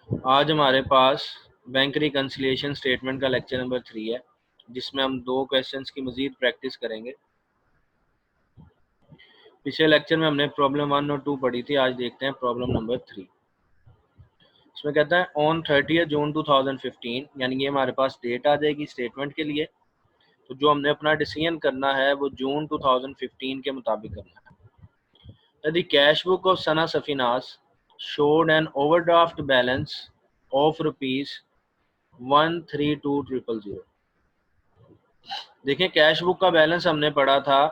आज हमारे पास bank reconciliation statement का लेक्चर नंबर 3 है, जिसमें हम 2 क्वेश्चंस की मजीद प्रैक्टिस करेंगे। पिछले लेक्चर में हमने प्रॉब्लम 1 और 2 पढ़ी थी। आज देखते हैं प्रॉब्लम नंबर 3। इसमें कहता है ऑन 30 जून 2015, यानी ये हमारे पास डेट आ जाएगी स्टेटमेंट के लिए। तो जो हमने अपना डिसीजन करना है वो जून 2015 के मुताबिक करना है। The cash book of Sana Safinas showed an overdraft balance of rupees 132,000। देखिए, कैश बुक का बैलेंस हमने पढ़ा था,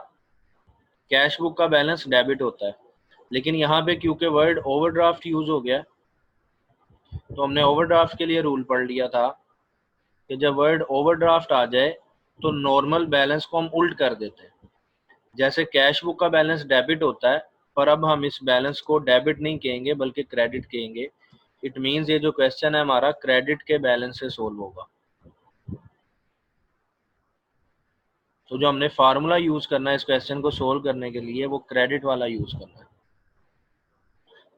कैश बुक का बैलेंस डेबिट होता है, लेकिन यहाँ पे क्योंकि वर्ड ओवरड्राफ्ट यूज हो गया तो हमने ओवरड्राफ्ट के लिए रूल पढ़ लिया था कि जब वर्ड ओवरड्राफ्ट आ जाए तो नॉर्मल बैलेंस को हम उल्ट कर देते हैं। जैसे कैश बुक का बैलेंस डेबिट होता है, पर अब हम इस बैलेंस को डेबिट नहीं कहेंगे बल्कि क्रेडिट कहेंगे। इट मीन्स ये जो क्वेश्चन है हमारा क्रेडिट के बैलेंस से सोल्व होगा। तो जो हमने फार्मूला यूज करना है इस क्वेश्चन को सोल्व करने के लिए वो क्रेडिट वाला यूज करना है।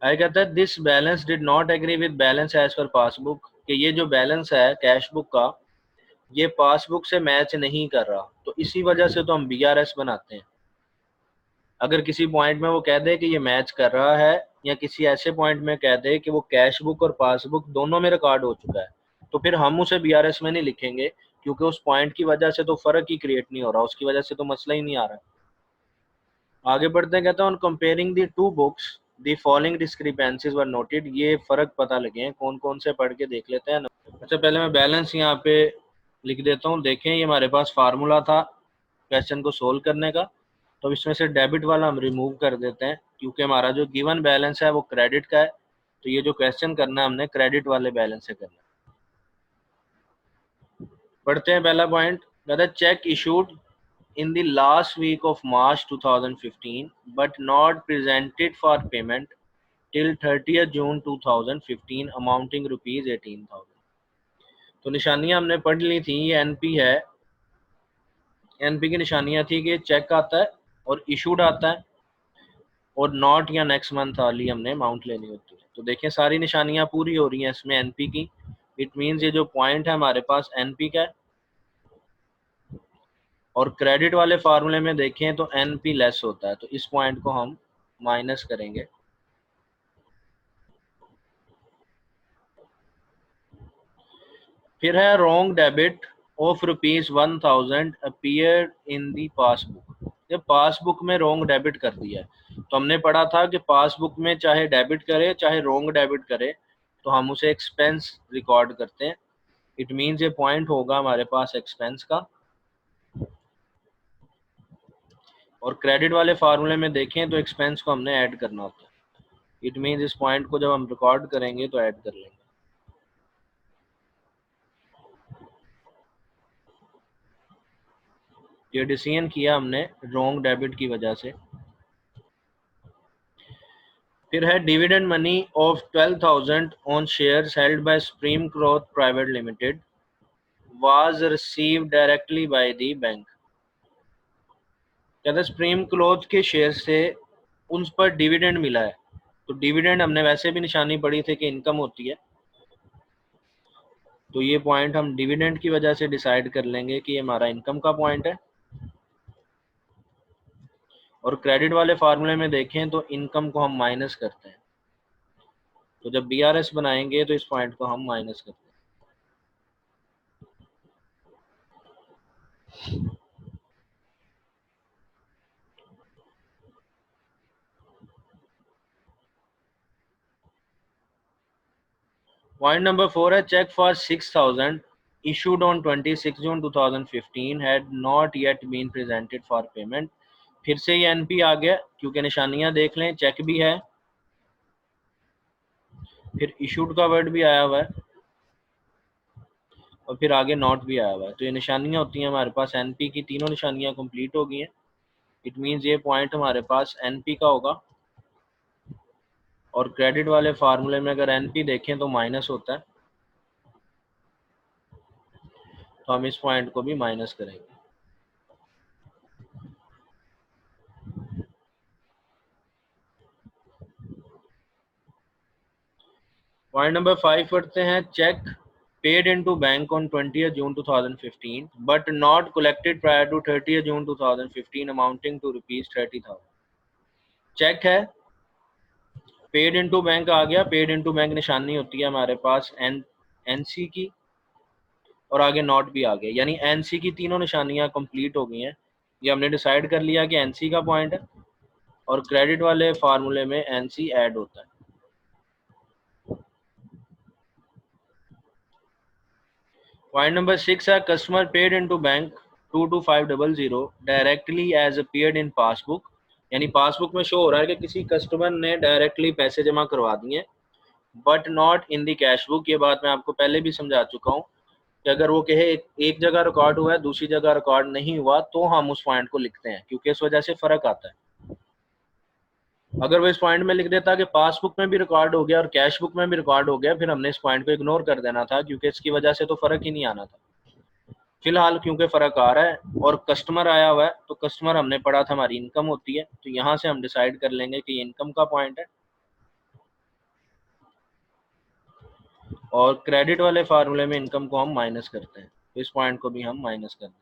आगे कहता है this balance did not agree with balance as per passbook, कि ये जो बैलेंस है कैश बुक का ये पासबुक से मैच नहीं कर रहा, तो इसी वजह से तो हम बीआरएस बनाते हैं। अगर किसी पॉइंट में वो कह दे कि ये मैच कर रहा है, या किसी ऐसे पॉइंट में कह दे कि वो कैश बुक और पासबुक दोनों में रिकॉर्ड हो चुका है, तो फिर हम उसे बीआरएस में नहीं लिखेंगे, क्योंकि उस पॉइंट की वजह से तो फर्क ही क्रिएट नहीं हो रहा, उसकी वजह से तो मसला ही नहीं आ रहा। आगे बढ़ते हैं, कहता है on comparing the two books the following discrepancies were noted. ये फर्क पता लगे हैं, कौन कौन से पढ़ के देख लेते हैं। अच्छा, पहले मैं बैलेंस यहाँ पे लिख देता हूँ। देखें, ये हमारे पास फार्मूला था क्वेश्चन को सोल्व करने का, तो इसमें से डेबिट वाला हम रिमूव कर देते हैं, क्योंकि हमारा जो गिवन बैलेंस है वो क्रेडिट का है। तो ये जो क्वेश्चन करना है हमने क्रेडिट वाले बैलेंस से करना है। पढ़ते हैं पहला पॉइंट, कहता है check issued in the last week of March 2015 but not presented for payment till 30th June 2015 amounting rupees 18,000। तो निशानियां हमने पढ़ ली थी। ये एनपी है, एनपी की निशानियां थी कि चेक आता है और इशूड आता है और नॉट या नेक्स्ट मंथ वाली हमने अमाउंट लेनी होती है। तो देखें, सारी निशानियां पूरी हो रही हैं इसमें एनपी की। इट मीन्स ये जो पॉइंट है हमारे पास एनपी का है, और क्रेडिट वाले फार्मूले में देखें तो एनपी लेस होता है, तो इस पॉइंट को हम माइनस करेंगे। फिर है wrong debit of ₹1000 appeared in the passbook. जब पासबुक में रॉन्ग डेबिट कर दिया है, तो हमने पढ़ा था कि पासबुक में चाहे डेबिट करे चाहे रॉन्ग डेबिट करे तो हम उसे एक्सपेंस रिकॉर्ड करते हैं। इट मीन्स ये पॉइंट होगा हमारे पास एक्सपेंस का। और क्रेडिट वाले फार्मूले में देखें तो एक्सपेंस को हमने ऐड करना होता है। इट मीन्स इस पॉइंट को जब हम रिकॉर्ड करेंगे तो ऐड कर लेंगे। ये डिसीजन किया हमने रॉन्ग डेबिट की वजह से। फिर है dividend money of 12,000 on shares held by supreme growth private limited was received directly by the bank. कहते हैं सुप्रीम ग्रोथ के शेयर से उन पर डिविडेंड मिला है। तो डिविडेंड हमने वैसे भी निशानी पड़ी थी कि इनकम होती है, तो ये पॉइंट हम डिविडेंड की वजह से डिसाइड कर लेंगे कि ये हमारा इनकम का पॉइंट है। और क्रेडिट वाले फार्मूले में देखें तो इनकम को हम माइनस करते हैं, तो जब बीआरएस बनाएंगे तो इस पॉइंट को हम माइनस करते हैं। पॉइंट नंबर 4 है check for 6,000 issued on 26 June 2015 had not yet been presented for payment। फिर से ये एनपी आ गया, क्योंकि निशानियां देख लें, चेक भी है फिर इशूड का वर्ड भी आया हुआ है और फिर आगे नॉट भी आया हुआ है। तो ये निशानियां होती हैं हमारे पास एनपी की। तीनों निशानियां कंप्लीट हो गई हैं। इट मीन्स ये पॉइंट हमारे पास एनपी का होगा। और क्रेडिट वाले फार्मूले में अगर एनपी देखें तो माइनस होता है, तो हम इस पॉइंट को भी माइनस करेंगे। पॉइंट नंबर 5 पढ़ते हैं। Cheque paid into bank on 20 June 2015 but not collected prior to 30 June 2015 amounting to ₹30,000। Cheque है, पेड इनटू बैंक आ गया। पेड इनटू बैंक निशानी होती है हमारे पास एनसी की, और आगे नॉट भी आ गया, यानी एनसी की तीनों निशानियां कंप्लीट हो गई हैं। ये हमने डिसाइड कर लिया कि एनसी का पॉइंट है, और क्रेडिट वाले फार्मूले में एनसी ऐड होता है। पॉइंट नंबर 6 है, customer paid into bank 22500 directly as appeared in passbook, यानी पासबुक में शो हो रहा है कि किसी कस्टमर ने डायरेक्टली पैसे जमा करवा दिए, but not in the cash book. ये बात मैं आपको पहले भी समझा चुका हूँ कि अगर वो कहे एक जगह रिकॉर्ड हुआ है, दूसरी जगह रिकॉर्ड नहीं हुआ, तो हम उस पॉइंट को लिखते हैं, क्योंकि इस वजह से फर्क आता है। अगर वो इस पॉइंट में लिख देता कि पासबुक में भी रिकॉर्ड हो गया और कैश बुक में भी रिकॉर्ड हो गया, फिर हमने इस पॉइंट को इग्नोर कर देना था, क्योंकि इसकी वजह से तो फर्क ही नहीं आना था। फिलहाल क्योंकि फर्क आ रहा है और कस्टमर आया हुआ है, तो कस्टमर हमने पढ़ा था हमारी इनकम होती है, तो यहाँ से हम डिसाइड कर लेंगे कि ये इनकम का पॉइंट है, और क्रेडिट वाले फार्मूले में इनकम को हम माइनस करते हैं, तो इस पॉइंट को भी हम माइनस कर दें।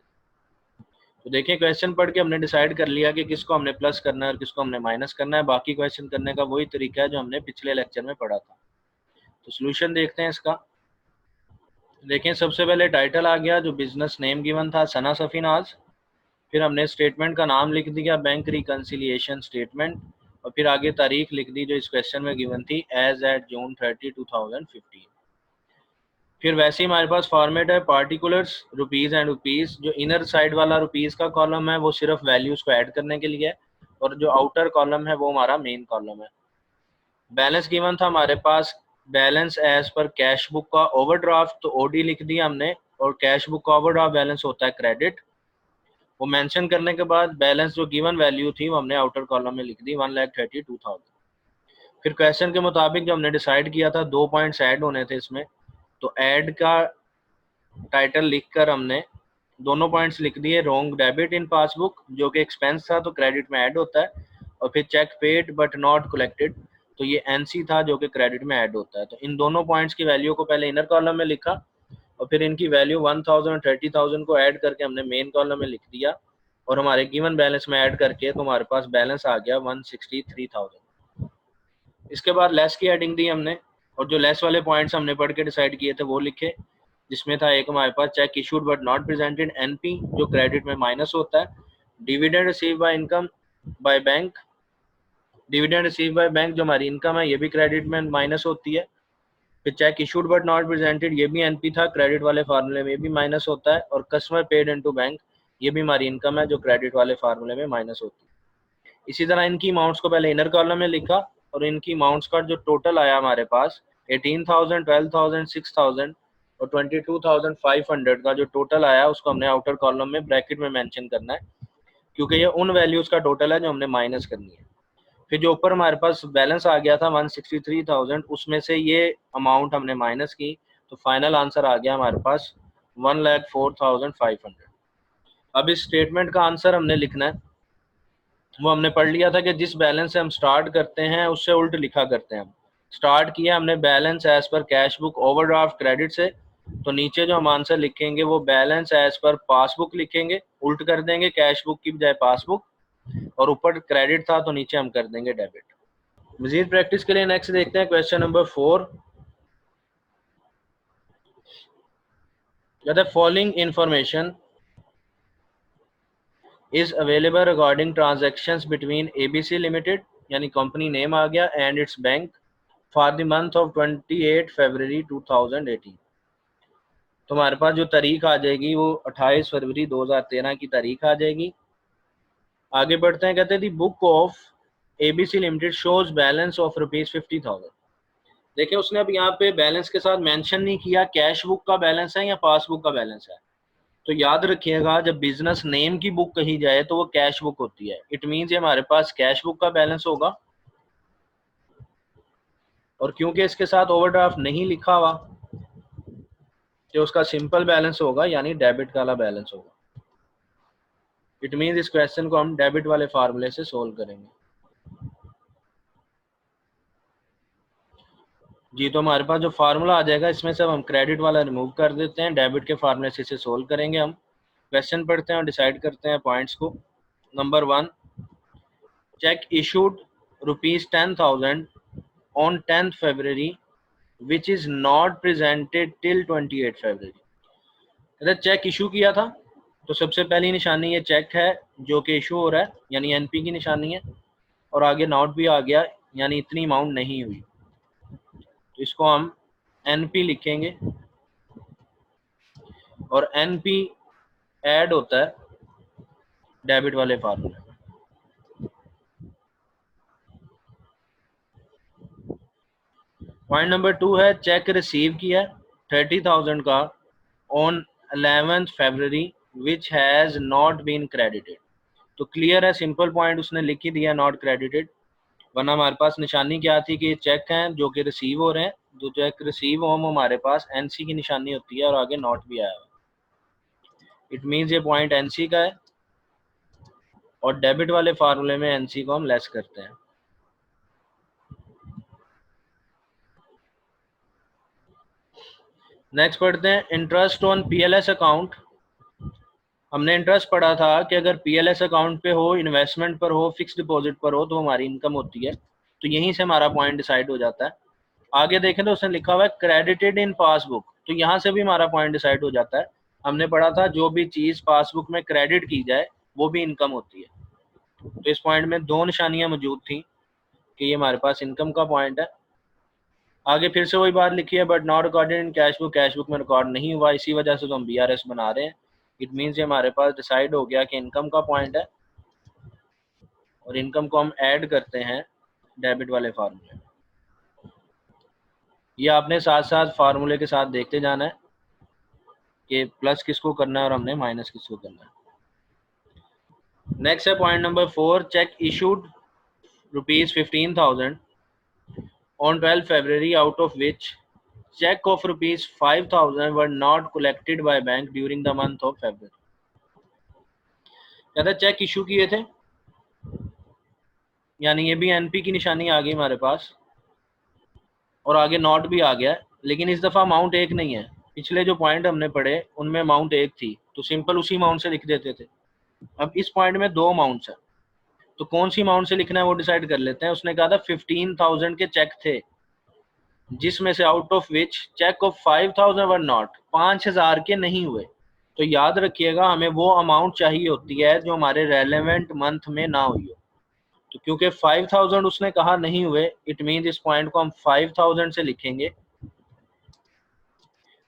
तो देखिए, क्वेश्चन पढ़ के हमने डिसाइड कर लिया कि किसको हमने प्लस करना है और किसको हमने माइनस करना है। बाकी क्वेश्चन करने का वही तरीका है जो हमने पिछले लेक्चर में पढ़ा था। तो सोल्यूशन देखते हैं इसका। देखें, सबसे पहले टाइटल आ गया, जो बिजनेस नेम गिवन था सना सफीनाज। फिर हमने स्टेटमेंट का नाम लिख दिया, बैंक रिकंसिलिएशन स्टेटमेंट, और फिर आगे तारीख लिख दी जो इस क्वेश्चन में गिवन थी, एज एट जून 30, 2015। फिर वैसे ही हमारे पास फॉर्मेट है पार्टिकुलर्स रुपीज़ एंड रुपीज़। जो इनर साइड वाला रुपीज़ का कॉलम है वो सिर्फ वैल्यूज़ को ऐड करने के लिए है, और जो आउटर कॉलम है वो हमारा मेन कॉलम है। बैलेंस गिवन था हमारे पास, balance as per cash book का ओवरड्राफ्ट, तो ओडी लिख दिया हमने, और कैश बुक का ओवरड्राफ्ट बैलेंस होता है क्रेडिट। वो मेंशन करने के बाद बैलेंस जो गिवन वैल्यू थी वो हमने आउटर कॉलम में लिख दी, 1,32,000। फिर क्वेश्चन के मुताबिक जो हमने डिसाइड किया था, 2 पॉइंट्स ऐड होने थे इसमें, तो ऐड का टाइटल लिखकर हमने दोनों पॉइंट्स लिख दिए। रॉन्ग डेबिट इन पासबुक, जो कि एक्सपेंस था तो क्रेडिट में ऐड होता है, और फिर cheque paid but not collected, तो ये एनसी था जो कि क्रेडिट में ऐड होता है। तो इन दोनों पॉइंट्स की वैल्यू को पहले इनर कॉलम में लिखा, और फिर इनकी वैल्यू 1000 और 30,000 को ऐड करके हमने मेन कॉलम में लिख दिया, और हमारे गिवन बैलेंस में ऐड करके तो हमारे पास बैलेंस आ गया 163,000। इसके बाद लेस की एडिंग दी हमने, और जो लेस वाले पॉइंट्स हमने पढ़ के डिसाइड किए थे वो लिखे, जिसमें था एक हमारे पास cheque issued but not presented, NP, जो क्रेडिट में माइनस होता है। Dividend receive by income by bank, dividend receive by bank जो हमारी इनकम है ये भी क्रेडिट में माइनस होती है। फिर check issued but not presented, ये भी एनपी था, क्रेडिट वाले फार्मूले में भी माइनस होता है। और कस्टमर पेड इनटू बैंक, ये भी हमारी इनकम है जो क्रेडिट वाले फार्मूले में माइनस होती है। इसी तरह इनकी अमाउंट्स को पहले इनर कॉलम में लिखा, और इनकी अमाउंट्स का जो टोटल आया हमारे पास 18,000, 12,000, 6,000 और 22,500 का जो टोटल आया, उसको हमने आउटर कॉलम में ब्रैकेट में मेंशन करना है, क्योंकि ये उन वैल्यूज का टोटल है जो हमने माइनस करनी है। फिर जो ऊपर हमारे पास बैलेंस आ गया था 163,000, उसमें से ये अमाउंट हमने माइनस की, तो फाइनल आंसर आ गया हमारे पास 1,04,500। अब इस स्टेटमेंट का आंसर हमने लिखना है। वो हमने पढ़ लिया था कि जिस बैलेंस से हम स्टार्ट करते हैं उससे उल्ट लिखा करते हैं। हम स्टार्ट किया हमने balance as per cash book overdraft credit से, तो नीचे जो हम आंसर लिखेंगे वो बैलेंस एज पर पासबुक लिखेंगे, उल्ट कर देंगे, कैश बुक की बजाय पासबुक, और ऊपर क्रेडिट था तो नीचे हम कर देंगे डेबिट। मजीद प्रैक्टिस के लिए नेक्स्ट देखते हैं क्वेश्चन नंबर 4। कहते हैं following information is available regarding transactions between ABC limited, यानी कंपनी नेम आ गया, and it's bank for the month of 28 फरवरी 2018। तो हमारे पास जो तारीख आ जाएगी वो 28 फरवरी 2013 की तारीख आ जाएगी। आगे बढ़ते हैं, कहते हैं the book of ABC limited shows balance of ₹50,000। देखिए, उसने अब यहाँ पे बैलेंस के साथ मेंशन नहीं किया कैश बुक का बैलेंस है या पासबुक का बैलेंस है। तो याद रखिएगा, जब बिजनेस नेम की बुक कही जाए तो वो कैश बुक होती है। इट मीन्स ये हमारे पास कैश बुक का बैलेंस होगा, और क्योंकि इसके साथ ओवरड्राफ्ट नहीं लिखा हुआ तो उसका सिंपल बैलेंस होगा, यानी डेबिट वाला बैलेंस होगा। इट मीन्स इस क्वेश्चन को हम डेबिट वाले फार्मूले से सोल्व करेंगे। जी, तो हमारे पास जो फार्मूला आ जाएगा इसमें से अब हम क्रेडिट वाला रिमूव कर देते हैं, डेबिट के फार्मूले से इसे सोल्व करेंगे हम। क्वेश्चन पढ़ते हैं और डिसाइड करते हैं पॉइंट्स को। Number 1, check issued ₹10,000 on 10th February which is not presented till 28 February। कहते चेक इशू किया था, तो सबसे पहली निशानी ये चेक है जो कि इशू हो रहा है, यानी एनपी की निशानी है, और आगे नॉट भी आ गया, यानी इतनी अमाउंट नहीं हुई, तो इसको हम एनपी लिखेंगे, और एनपी ऐड होता है डेबिट वाले फार्मूले में। पॉइंट नंबर 2 है चेक रिसीव किया 30,000 का on 11th February which has not been credited. तो क्लियर है, सिंपल पॉइंट उसने लिख ही दिया नॉट क्रेडिटेड, वरना हमारे पास निशानी क्या थी कि ये चेक हैं जो कि रिसीव हो रहे हैं, जो चेक रिसीव हो हमारे पास एनसी की निशानी होती है और आगे नॉट भी आया हुआ, इट मीन्स ये पॉइंट एनसी का है, और डेबिट वाले फार्मूले में एनसी को हम लेस करते हैं। नेक्स्ट पढ़ते हैं इंटरेस्ट ऑन पीएलएस अकाउंट। हमने इंटरेस्ट पढ़ा था कि अगर पीएलएस अकाउंट पे हो, इन्वेस्टमेंट पर हो, फिक्स डिपॉजिट पर हो, तो हमारी इनकम होती है, तो यहीं से हमारा पॉइंट डिसाइड हो जाता है। आगे देखें तो उसने लिखा हुआ है क्रेडिटेड इन पासबुक, तो यहाँ से भी हमारा पॉइंट डिसाइड हो जाता है। हमने पढ़ा था जो भी चीज़ पासबुक में क्रेडिट की जाए वो भी इनकम होती है, तो इस पॉइंट में दो निशानियां मौजूद थी कि ये हमारे पास इनकम का पॉइंट है। आगे फिर से वही बात लिखी है, but not recorded in cash book, cash book में रिकॉर्ड नहीं हुआ, इसी वजह से तो हम बीआरएस बना रहे हैं। इट मीन्स ये हमारे पास डिसाइड हो गया कि इनकम का पॉइंट है, और इनकम को हम ऐड करते हैं डेबिट वाले फार्मूले। ये आपने साथ साथ फार्मूले के साथ देखते जाना है कि प्लस किसको करना है और हमने माइनस किसको करना है। नेक्स्ट है point number 4, check issued ₹15,000 on 12th February, out of which check of ₹5,000 were not collected by bank during the month of February। कहता चेक इशू किए थे, यानी ये भी एनपी की निशानी आ गई हमारे पास, और आगे नॉट भी आ गया, लेकिन इस दफ़ा अमाउंट एक नहीं है। पिछले जो पॉइंट हमने पढ़े उनमें अमाउंट एक थी, तो सिंपल उसी अमाउंट से लिख देते थे। अब इस पॉइंट में दो अमाउंट्स है, तो कौन सी अमाउंट से लिखना है वो डिसाइड कर लेते हैं। उसने कहा था 15,000 के चेक थे, जिसमें से out of which cheque of 5,000 were not, 5,000 के नहीं हुए। तो याद रखिएगा हमें वो अमाउंट चाहिए होती है जो हमारे रेलेवेंट मंथ में ना हुई हो, तो क्योंकि 5,000 उसने कहा नहीं हुए, इट मीन इस पॉइंट को हम 5,000 से लिखेंगे,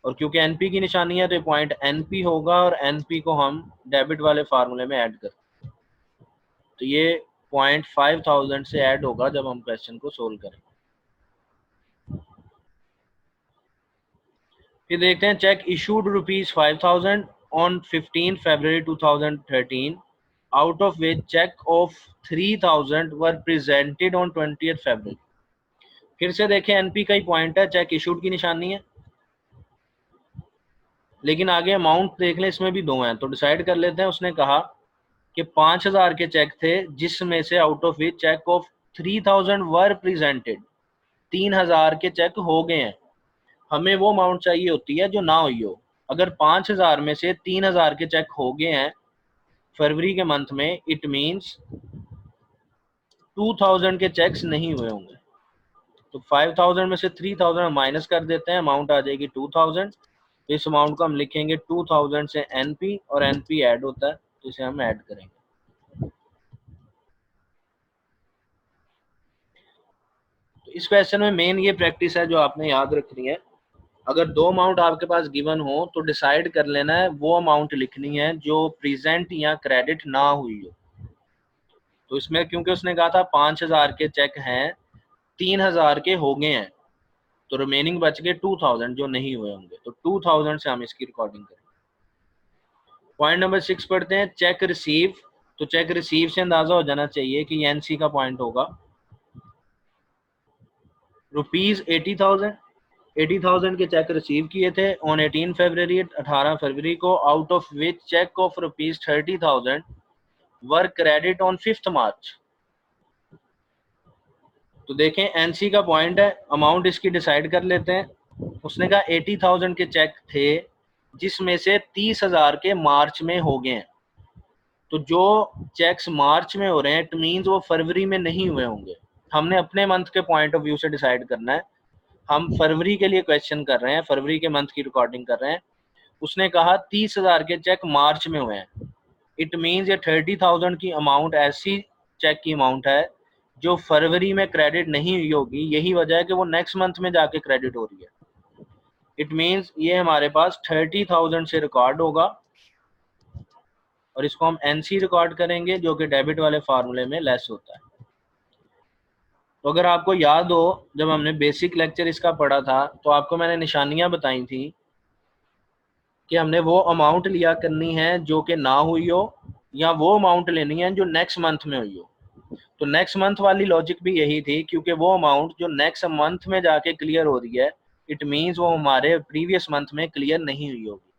और क्योंकि एनपी की निशानी है तो पॉइंट एनपी होगा, और एनपी को हम डेबिट वाले फार्मूले में ऐड करते हैं, तो ये पॉइंट 5,000 से ऐड होगा जब हम क्वेश्चन को सोल्व करेंगे। फिर देखते हैं check issued ₹5,000 on 15 February 2013, out of which check of 3,000 were presented on 20th February। फिर से देखें एनपी का ही पॉइंट है, चेक इशूड की निशानी है, लेकिन आगे अमाउंट देख लें, इसमें भी दो हैं, तो डिसाइड कर लेते हैं। उसने कहा कि 5,000 के चेक थे, जिसमें से out of which cheque of 3,000 were presented, 3,000 के चेक हो गए हैं। हमें वो अमाउंट चाहिए होती है जो ना हुई हो। अगर 5,000 में से 3,000 के चेक हो गए हैं फरवरी के मंथ में, इट मीन्स 2,000 के चेक्स नहीं हुए होंगे, तो 5,000 में से 3,000 माइनस कर देते हैं, अमाउंट आ जाएगी 2,000। इस अमाउंट को हम लिखेंगे 2,000 से एनपी, और एनपी ऐड होता है, तो इसे हम ऐड करेंगे। तो इस क्वेश्चन में मेन ये प्रैक्टिस है जो आपने याद रखनी है। अगर दो अमाउंट आपके पास गिवन हो तो डिसाइड कर लेना है वो अमाउंट लिखनी है जो प्रेजेंट या क्रेडिट ना हुई हो। तो इसमें क्योंकि उसने कहा था 5,000 के चेक हैं, 3,000 के हो गए हैं, तो रिमेनिंग बच गए 2,000 जो नहीं हुए होंगे, तो 2,000 से हम इसकी रिकॉर्डिंग करेंगे। पॉइंट नंबर 6 पढ़ते हैं चेक रिसीव। तो चेक रिसीव से अंदाजा हो जाना चाहिए कि ये एनसी का पॉइंट होगा। ₹80,000, 80,000 के चेक रिसीव किए थे ऑन 18 फरवरी, 18 फरवरी को, out of which cheque of ₹30,000 were credit on 5th March. तो देखें एनसी का पॉइंट है, अमाउंट इसकी डिसाइड कर लेते हैं। उसने कहा 80,000 के चेक थे जिसमें से 30,000 के मार्च में हो गए हैं। तो जो चेक्स मार्च में हो रहे हैं इट मीन्स वो फरवरी में नहीं हुए होंगे। हमने अपने मंथ के पॉइंट ऑफ व्यू से डिसाइड करना है। हम फरवरी के लिए क्वेश्चन कर रहे हैं, फरवरी के मंथ की रिकॉर्डिंग कर रहे हैं। उसने कहा 30,000 के चेक मार्च में हुए हैं। इट मीन्स ये 30,000 की अमाउंट ऐसी चेक की अमाउंट है जो फरवरी में क्रेडिट नहीं हुई होगी। यही वजह है कि वो नेक्स्ट मंथ में जाके क्रेडिट हो रही है। इट मीन्स ये हमारे पास 30,000 से रिकॉर्ड होगा और इसको हम एनसी रिकॉर्ड करेंगे जो कि डेबिट वाले फार्मूले में लेस होता है। तो अगर आपको याद हो जब हमने बेसिक लेक्चर इसका पढ़ा था तो आपको मैंने निशानियां बताई थी कि हमने वो अमाउंट लिया करनी है जो कि ना हुई हो या वो अमाउंट लेनी है जो नेक्स्ट मंथ में हुई हो। तो नेक्स्ट मंथ वाली लॉजिक भी यही थी क्योंकि वो अमाउंट जो नेक्स्ट मंथ में जाके क्लियर हो रही है इट मीन्स वो हमारे प्रीवियस मंथ में क्लियर नहीं हुई होगी।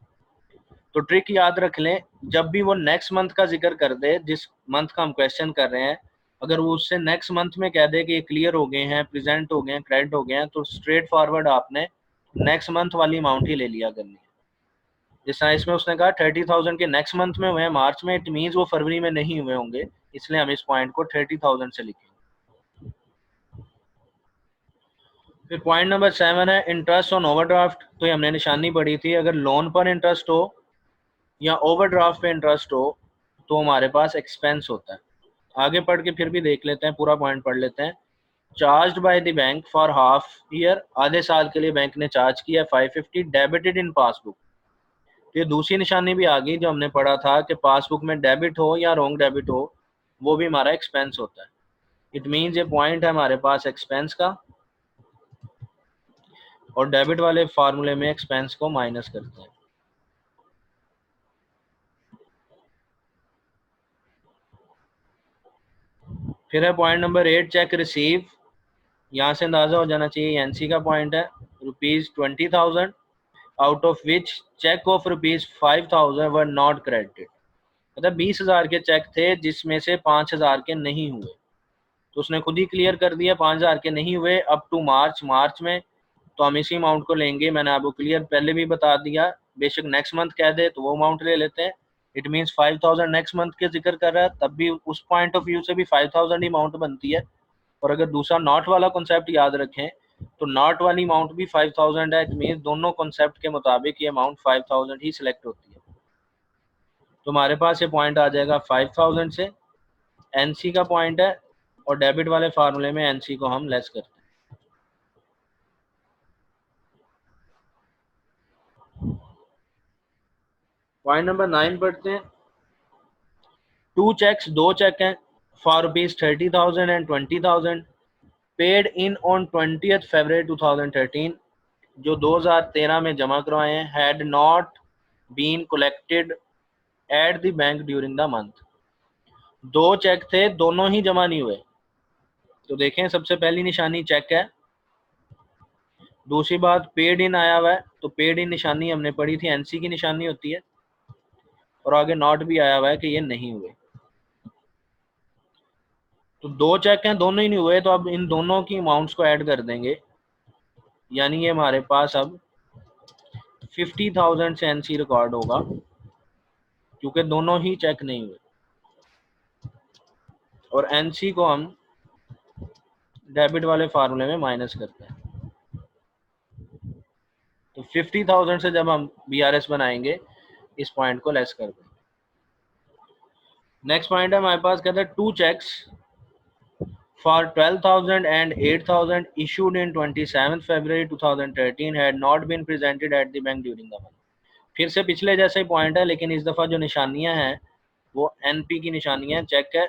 तो ट्रिक याद रख लें, जब भी वो नेक्स्ट मंथ का जिक्र कर दे जिस मंथ का हम क्वेश्चन कर रहे हैं, अगर वो उससे नेक्स्ट मंथ में कह दे कि ये क्लियर हो गए हैं, प्रेजेंट हो गए हैं, क्रेडिट हो गए हैं, तो स्ट्रेट फॉरवर्ड आपने नेक्स्ट मंथ वाली अमाउंट ही ले लिया करनी है। जिस तरह इसमें उसने कहा 30,000 के नेक्स्ट मंथ में हुए हैं मार्च में, इट मीन्स वो फरवरी में नहीं हुए होंगे, इसलिए हम इस पॉइंट को 30,000 से लिखेंगे। फिर पॉइंट नंबर 7 है इंटरेस्ट ऑन ओवरड्राफ्ट। तो ये हमने निशानी पढ़ी थी, अगर लोन पर इंटरेस्ट हो या ओवरड्राफ्ट पे इंटरेस्ट हो तो हमारे पास एक्सपेंस होता है। आगे पढ़ के फिर भी देख लेते हैं, पूरा पॉइंट पढ़ लेते हैं। Charge by the bank for half year, आधे साल के लिए बैंक ने चार्ज किया 550 डेबिटेड इन पासबुक। तो ये दूसरी निशानी भी आ गई जो हमने पढ़ा था कि पासबुक में डेबिट हो या रॉन्ग डेबिट हो वो भी हमारा एक्सपेंस होता है। इट मीन्स ये पॉइंट है हमारे पास एक्सपेंस का और डेबिट वाले फार्मूले में एक्सपेंस को माइनस करते हैं। फिर है पॉइंट नंबर 8 चेक रिसीव। यहाँ से अंदाजा हो जाना चाहिए एनसी का पॉइंट है ₹20,000 out of which cheque of ₹5,000 were not credited. मतलब 20,000 के चेक थे जिसमें से 5,000 के नहीं हुए। तो उसने खुद ही क्लियर कर दिया 5,000 के नहीं हुए अप टू मार्च में, तो हम इसी अमाउंट को लेंगे। मैंने आपको क्लियर पहले भी बता दिया, बेशक नेक्स्ट मंथ कह दे तो वो अमाउंट ले लेते हैं। इट मीन्स 5,000 नेक्स्ट मंथ के जिक्र कर रहा है, तब भी उस पॉइंट ऑफ व्यू से भी 5,000 ही अमाउंट बनती है। और अगर दूसरा नॉट वाला कॉन्सेप्ट याद रखें तो नॉट वाली अमाउंट भी 5,000 है। इट मीन्स दोनों कॉन्सेप्ट के मुताबिक ये अमाउंट 5,000 ही सिलेक्ट होती है। तो हमारे पास ये पॉइंट आ जाएगा 5,000 से। एनसी का पॉइंट है और डेबिट वाले फार्मूले में एनसी को हम लेस करते हैं। पॉइंट नंबर 9 पढ़ते हैं। दो चेक हैं for ₹30,000 and 20,000 paid in on 20th February 2013 जो 2013 में जमा करवाए हैं, had not been collected at the bank during the month. दो चेक थे, दोनों ही जमा नहीं हुए। तो देखें सबसे पहली निशानी चेक है, दूसरी बात पेड इन आया हुआ है, तो पेड इन निशानी हमने पढ़ी थी एनसी की निशानी होती है, और आगे नॉट भी आया हुआ है कि ये नहीं हुए। तो दो चेक हैं, दोनों ही नहीं हुए, तो अब इन दोनों की अमाउंट्स को ऐड कर देंगे, यानी ये हमारे पास अब 50,000 से एनसी रिकॉर्ड होगा क्योंकि दोनों ही चेक नहीं हुए। और एनसी को हम डेबिट वाले फार्मूले में माइनस करते हैं। तो 50,000 से जब हम बीआरएस बनाएंगे इस पॉइंट को लेस कर देंगे। नेक्स्ट पॉइंट है हमारे पास, कहते हैं to checks for 12,000 and 8,000 issued in 27th February 2013 had not been presented at the bank during the month। फिर से पिछले जैसे ही पॉइंट है, लेकिन इस दफ़ा जो निशानियां हैं वो एनपी की निशानियां, चेक है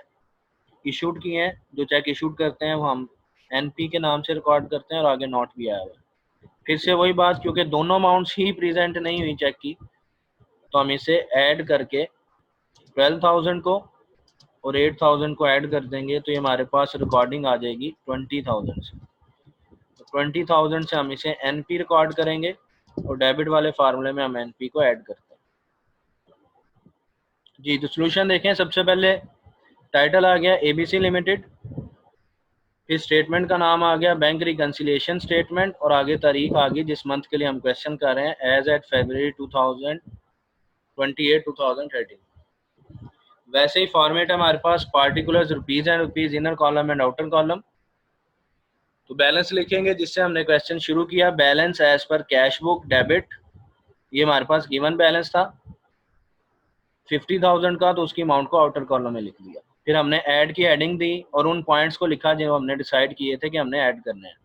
इशूड की हैं। जो चेक इशूड करते हैं वो हम एनपी के नाम से रिकॉर्ड करते हैं और आगे नोट भी आया हुआ है। फिर से वही बात, क्योंकि दोनों अमाउंट्स ही प्रेजेंट नहीं हुई चेक की, तो हम इसे ऐड करके 12,000 को और 8,000 को ऐड कर देंगे, तो ये हमारे पास रिकॉर्डिंग आ जाएगी 20,000 से। तो 20,000 से हम इसे एनपी रिकॉर्ड करेंगे और डेबिट वाले फार्मूले में हम एनपी को ऐड करते हैं। जी, तो सोल्यूशन देखें। सबसे पहले टाइटल आ गया एबीसी लिमिटेड, फिर स्टेटमेंट का नाम आ गया बैंक रिकंसिलिएशन स्टेटमेंट, और आगे तारीख आ गई जिस मंथ के लिए हम क्वेश्चन कर रहे हैं, एज एट February 2028 2013। वैसे ही फॉर्मेट है हमारे पास particulars rupees and rupees, inner column and outer column. तो बैलेंस लिखेंगे जिससे हमने क्वेश्चन शुरू किया, balance as per cash book debit, ये हमारे पास गिवन बैलेंस था 50,000 का, तो उसकी अमाउंट को आउटर कॉलम में लिख दिया। फिर हमने ऐड की हेडिंग दी और उन पॉइंट्स को लिखा जो हमने डिसाइड किए थे कि हमने ऐड करने हैं।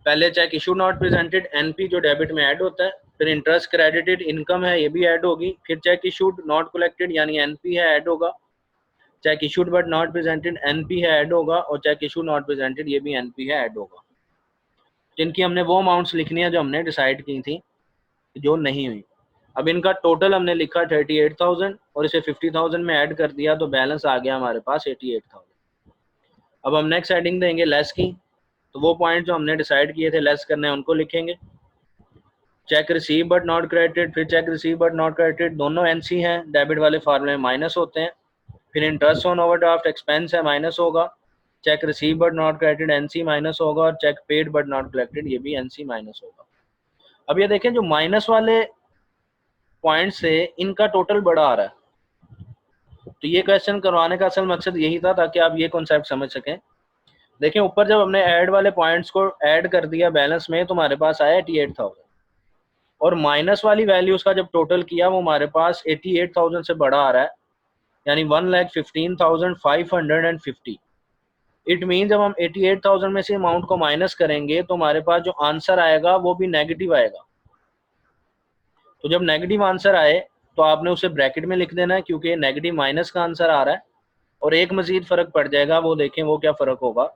पहले cheque issue not presented, NP जो डेबिट में ऐड होता है, फिर इंटरेस्ट क्रेडिटेड इनकम है ये भी ऐड होगी, फिर चेक इशूड नॉट कलेक्टेड यानी एनपी है ऐड होगा, check issued but not presented NP है ऐड होगा, और चेक इशू नॉट प्रेजेंटेड ये भी एनपी है ऐड होगा। जिनकी हमने वो अमाउंट्स लिखनी है जो हमने डिसाइड की थी जो नहीं हुई। अब इनका टोटल हमने लिखा 38,000 और इसे 50,000 में ऐड कर दिया, तो बैलेंस आ गया हमारे पास 88,000। अब हम नेक्स्ट हेडिंग देंगे लेस की, तो वो पॉइंट जो हमने डिसाइड किए थे लेस करने हैं उनको लिखेंगे। Cheque receive but not credited, फिर cheque receive but not credited, दोनों एनसी हैं, डेबिट वाले फार्मूले में माइनस होते हैं। फिर इंटरेस्ट ऑन ओवरड्राफ्ट एक्सपेंस है माइनस होगा, cheque receive but not credited NC minus होगा, और cheque paid but not collected ये भी एनसी माइनस होगा। अब ये देखें जो माइनस वाले पॉइंट से इनका टोटल बड़ा आ रहा है, तो ये क्वेश्चन करवाने का असल मकसद यही था ताकि आप ये कॉन्सेप्ट समझ सकें। देखें ऊपर जब हमने ऐड वाले पॉइंट्स को ऐड कर दिया बैलेंस में तो हमारे पास आया 88,000, और माइनस वाली वैल्यूज का जब टोटल किया वो हमारे पास 88,000 से बड़ा आ रहा है, यानी 1,15,550। इट मीन जब हम 88,000 में से अमाउंट को माइनस करेंगे तो हमारे पास जो आंसर आएगा वो भी नेगेटिव आएगा। तो जब नेगेटिव आंसर आए तो आपने उसे ब्रैकेट में लिख देना है क्योंकि नेगेटिव माइनस का आंसर आ रहा है। और एक मजीद फर्क पड़ जाएगा, वो देखें वो क्या फर्क होगा।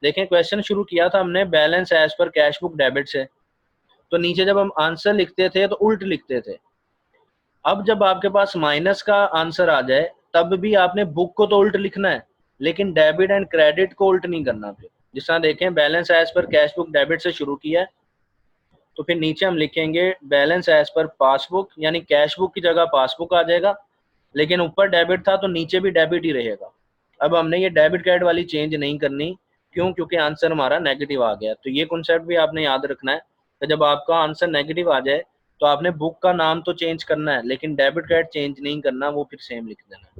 देखें क्वेश्चन शुरू किया था हमने balance as per cash book debit से, तो नीचे जब हम आंसर लिखते थे तो उल्ट लिखते थे। अब जब आपके पास माइनस का आंसर आ जाए तब भी आपने बुक को तो उल्ट लिखना है, लेकिन डेबिट एंड क्रेडिट को उल्ट नहीं करना। फिर जिस तरह देखें balance as per cash book debit से शुरू किया है, तो फिर नीचे हम लिखेंगे बैलेंस एज पर पासबुक, यानी कैश बुक की जगह पासबुक आ जाएगा, लेकिन ऊपर डेबिट था तो नीचे भी डेबिट ही रहेगा। अब हमने ये डेबिट क्रेडिट वाली चेंज नहीं करनी, क्यों? क्योंकि आंसर हमारा नेगेटिव आ गया। तो ये कॉन्सेप्ट भी आपने याद रखना है कि जब आपका आंसर नेगेटिव आ जाए तो आपने बुक का नाम तो चेंज करना है, लेकिन डेबिट क्रेडिट चेंज नहीं करना, वो फिर सेम लिख देना है।